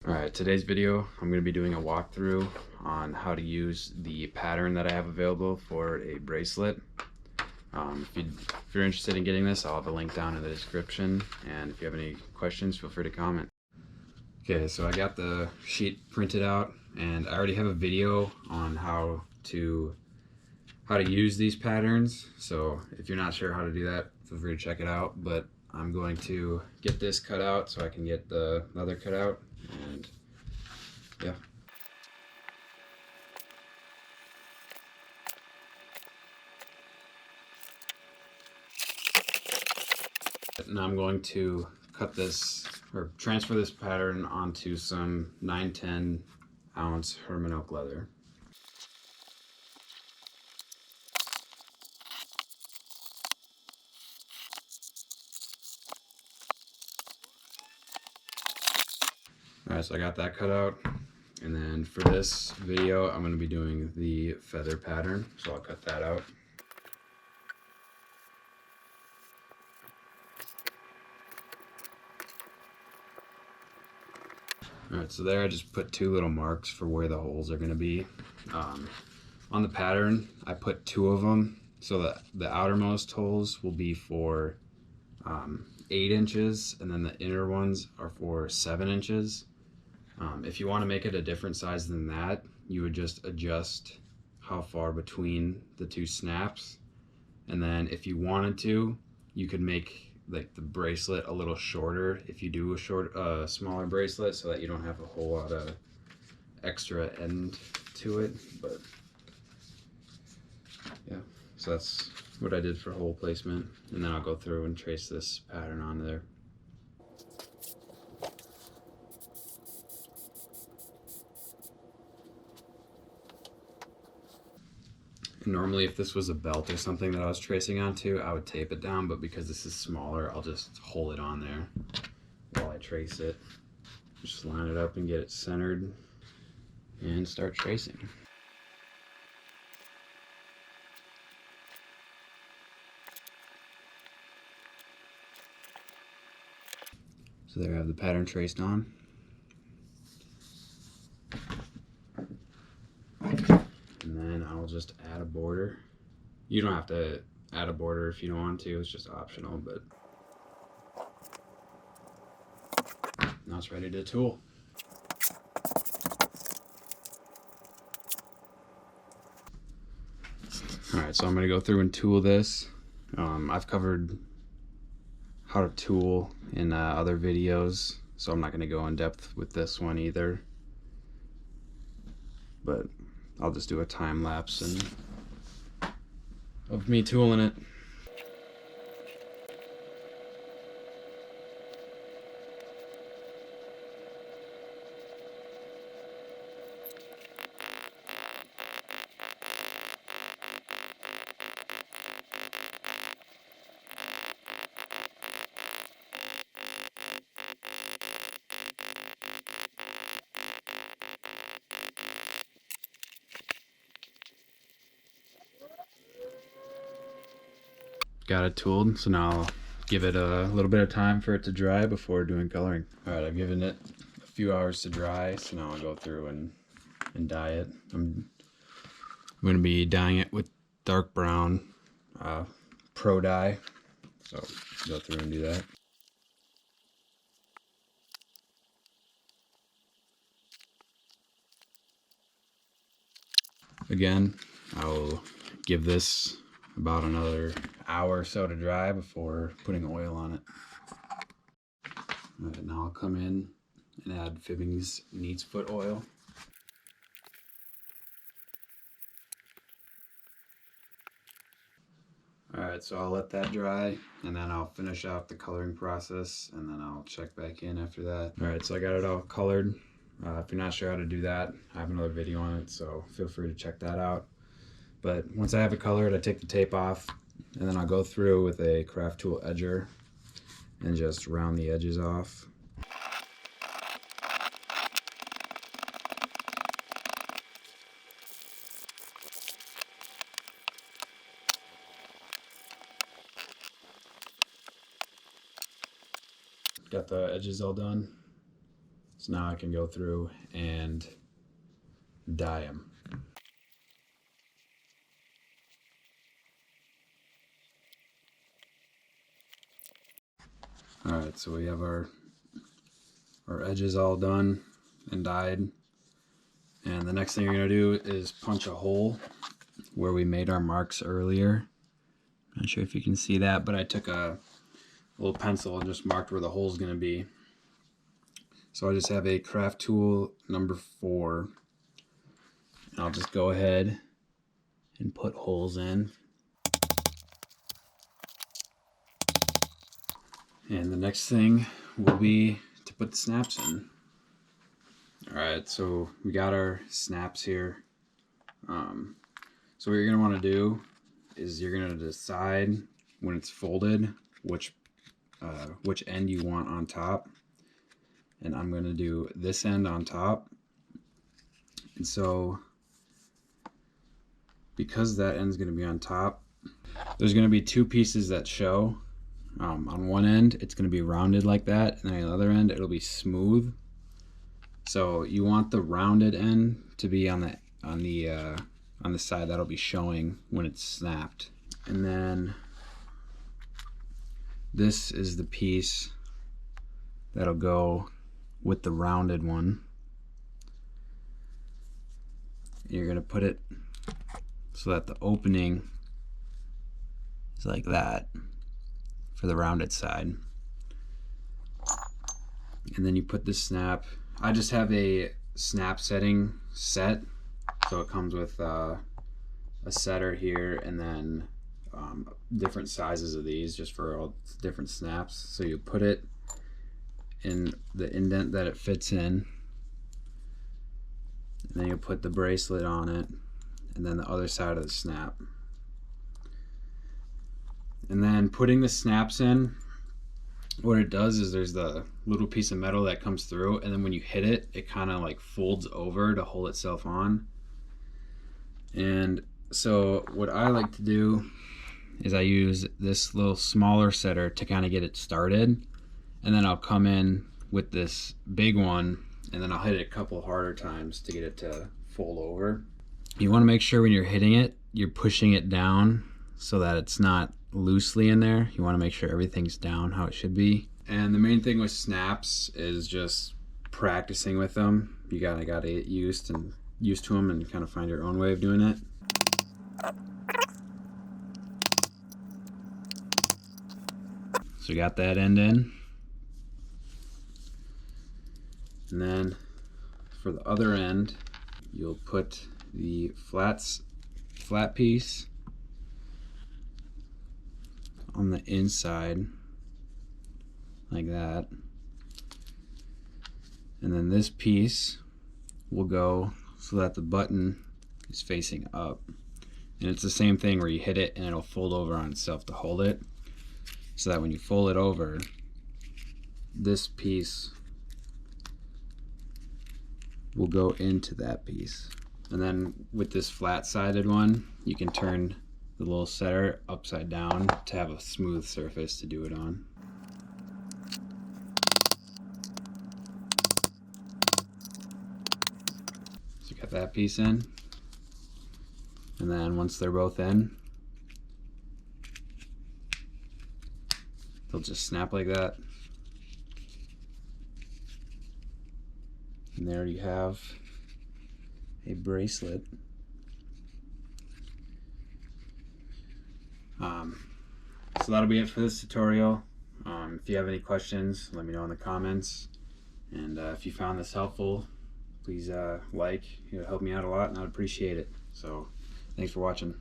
Alright, today's video I'm going to be doing a walkthrough on how to use the pattern that I have available for a bracelet. If you're interested in getting this, I'll have a link down in the description, and if you have any questions, feel free to comment. Okay, so I got the sheet printed out, and I already have a video on how to use these patterns, so if you're not sure how to do that, feel free to check it out. But I'm going to get this cut out so I can get the leather cut out, and yeah. Now I'm going to cut this, or transfer this pattern onto some 9/10 ounce Herman oak leather. Alright, so I got that cut out, and then for this video I'm going to be doing the feather pattern, so I'll cut that out. Alright, so there I just put two little marks for where the holes are going to be. On the pattern I put two of them, so that the outermost holes will be for 8 inches, and then the inner ones are for 7 inches. If you want to make it a different size than that, you would just adjust how far between the two snaps, and then if you wanted to, you could make like the bracelet a little shorter if you do a smaller bracelet, so that you don't have a whole lot of extra end to it. But yeah, so that's what I did for hole placement, and then I'll go through and trace this pattern onto there. And normally if this was a belt or something that I was tracing onto, I would tape it down, but because this is smaller, I'll just hold it on there while I trace it. Just line it up and get it centered and start tracing. So there I have the pattern traced on. And then I'll just add a border. You don't have to add a border if you don't want to, it's just optional, but now it's ready to tool. Alright, so I'm going to go through and tool this. I've covered how to tool in other videos, so I'm not going to go in depth with this one either, but I'll just do a time lapse of me tooling it. Got it tooled, so now I'll give it a little bit of time for it to dry before doing coloring. Alright, I've given it a few hours to dry, so now I'll go through and dye it. I'm going to be dyeing it with dark brown pro dye, so go through and do that. Again, I'll give this about another hour or so to dry before putting oil on it. Alright, now I'll come in and add Fiebings Neat's Foot oil. Alright, so I'll let that dry, and then I'll finish out the coloring process, and then I'll check back in after that. Alright, so I got it all colored. If you're not sure how to do that, I have another video on it, so feel free to check that out. But once I have it colored, I take the tape off, and then I'll go through with a craft tool edger and just round the edges off. Got the edges all done. So now I can go through and dye them. Alright, so we have our edges all done and dyed. And the next thing you're going to do is punch a hole where we made our marks earlier. Not sure if you can see that, but I took a little pencil and just marked where the hole is going to be. So I just have a craft tool number 4. And I'll just go ahead and put holes in. And the next thing will be to put the snaps in. Alright, so we got our snaps here. So what you're going to want to do is you're going to decide when it's folded which end you want on top. And I'm going to do this end on top. And so because that end's going to be on top, there's going to be 2 pieces that show. On one end it's going to be rounded like that, and on the other end it'll be smooth. So you want the rounded end to be on the side that'll be showing when it's snapped. And then this is the piece that'll go with the rounded one. You're going to put it so that the opening is like that for the rounded side. And then you put the snap. I just have a snap setting set, so it comes with a setter here, and then different sizes of these just for all different snaps. So you put it in the indent that it fits in, and then you put the bracelet on it, and then the other side of the snap. And then putting the snaps in, what it does is there's the little piece of metal that comes through, and then when you hit it, it kind of like folds over to hold itself on. And so what I like to do is I use this little smaller setter to kind of get it started, and then I'll come in with this big one, and then I'll hit it a couple harder times to get it to fold over. You want to make sure when you're hitting it, you're pushing it down so that it's not loosely in there. You want to make sure everything's down how it should be. And the main thing with snaps is just practicing with them. You gotta get used to them and kind of find your own way of doing it. So you got that end in. And then for the other end, you'll put the flat piece on the inside like that, and then this piece will go so that the button is facing up, and it's the same thing where you hit it and it'll fold over on itself to hold it, so that when you fold it over, this piece will go into that piece. And then with this flat-sided one, you can turn the little setter upside down to have a smooth surface to do it on. So you got that piece in, and then once they're both in, they'll just snap like that. And there you have a bracelet. So that'll be it for this tutorial. If you have any questions, let me know in the comments. And if you found this helpful, please like. It would help me out a lot, and I'd appreciate it. So thanks for watching.